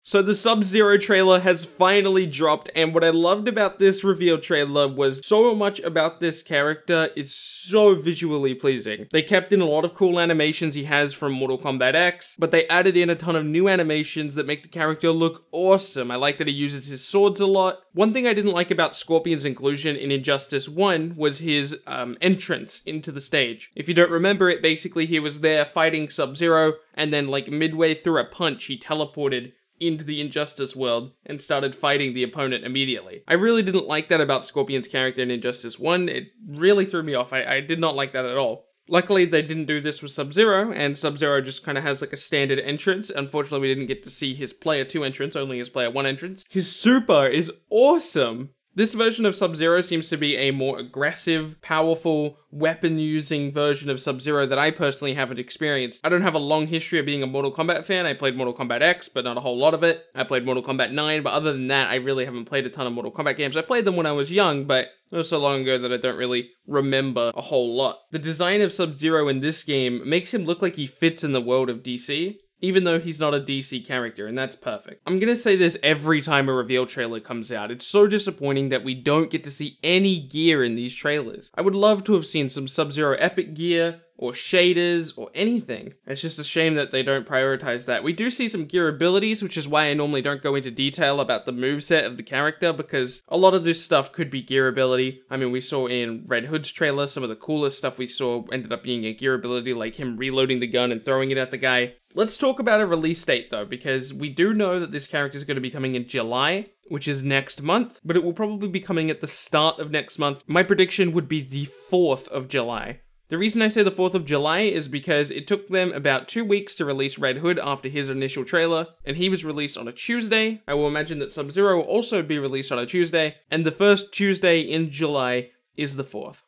So the Sub-Zero trailer has finally dropped, and what I loved about this reveal trailer was so much about this character. It's so visually pleasing. They kept in a lot of cool animations he has from Mortal Kombat X, but they added in a ton of new animations that make the character look awesome. I like that he uses his swords a lot. One thing I didn't like about Scorpion's inclusion in Injustice 1 was his entrance into the stage. If you don't remember it, basically he was there fighting Sub-Zero, and then like midway through a punch, he teleported into the Injustice world and started fighting the opponent immediately. I really didn't like that about Scorpion's character in Injustice 1. It really threw me off. I did not like that at all. Luckily, they didn't do this with Sub-Zero, and Sub-Zero just kind of has like a standard entrance. Unfortunately, we didn't get to see his Player 2 entrance, only his Player 1 entrance. His super is awesome! This version of Sub-Zero seems to be a more aggressive, powerful, weapon-using version of Sub-Zero that I personally haven't experienced. I don't have a long history of being a Mortal Kombat fan. I played Mortal Kombat X, but not a whole lot of it. I played Mortal Kombat 9, but other than that, I really haven't played a ton of Mortal Kombat games. I played them when I was young, but it was so long ago that I don't really remember a whole lot. The design of Sub-Zero in this game makes him look like he fits in the world of DC, even though he's not a DC character, and that's perfect. I'm gonna say this every time a reveal trailer comes out. It's so disappointing that we don't get to see any gear in these trailers. I would love to have seen some Sub-Zero epic gear, or shaders, or anything. It's just a shame that they don't prioritize that. We do see some gear abilities, which is why I normally don't go into detail about the moveset of the character, because a lot of this stuff could be gear ability. I mean, we saw in Red Hood's trailer, some of the coolest stuff we saw ended up being a gear ability, like him reloading the gun and throwing it at the guy. Let's talk about a release date though, because we do know that this character is going to be coming in July, which is next month, but it will probably be coming at the start of next month. My prediction would be the 4th of July. The reason I say the 4th of July is because it took them about 2 weeks to release Red Hood after his initial trailer, and he was released on a Tuesday. I will imagine that Sub-Zero will also be released on a Tuesday, and the first Tuesday in July is the 4th,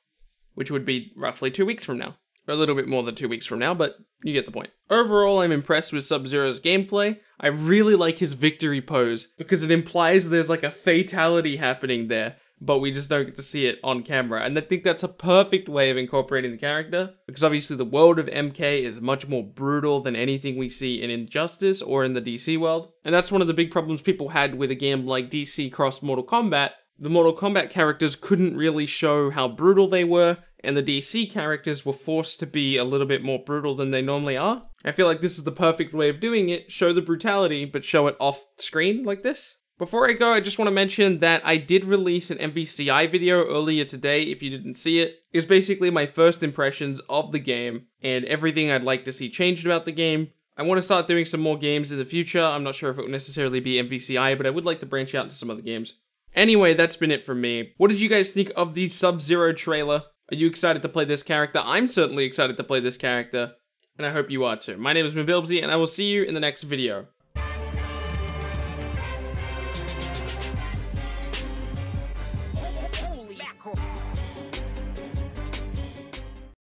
which would be roughly 2 weeks from now. Or a little bit more than 2 weeks from now, but you get the point. Overall, I'm impressed with Sub-Zero's gameplay. I really like his victory pose, because it implies there's like a fatality happening there, but we just don't get to see it on camera. And I think that's a perfect way of incorporating the character, because obviously the world of MK is much more brutal than anything we see in Injustice or in the DC world. And that's one of the big problems people had with a game like DC Cross Mortal Kombat. The Mortal Kombat characters couldn't really show how brutal they were, and the DC characters were forced to be a little bit more brutal than they normally are. I feel like this is the perfect way of doing it. Show the brutality, but show it off screen like this. Before I go, I just want to mention that I did release an MVCI video earlier today, if you didn't see it. It's basically my first impressions of the game, and everything I'd like to see changed about the game. I want to start doing some more games in the future. I'm not sure if it will necessarily be MVCI, but I would like to branch out into some other games. Anyway, that's been it from me. What did you guys think of the Sub-Zero trailer? Are you excited to play this character? I'm certainly excited to play this character, and I hope you are too. My name is MKJBP, and I will see you in the next video.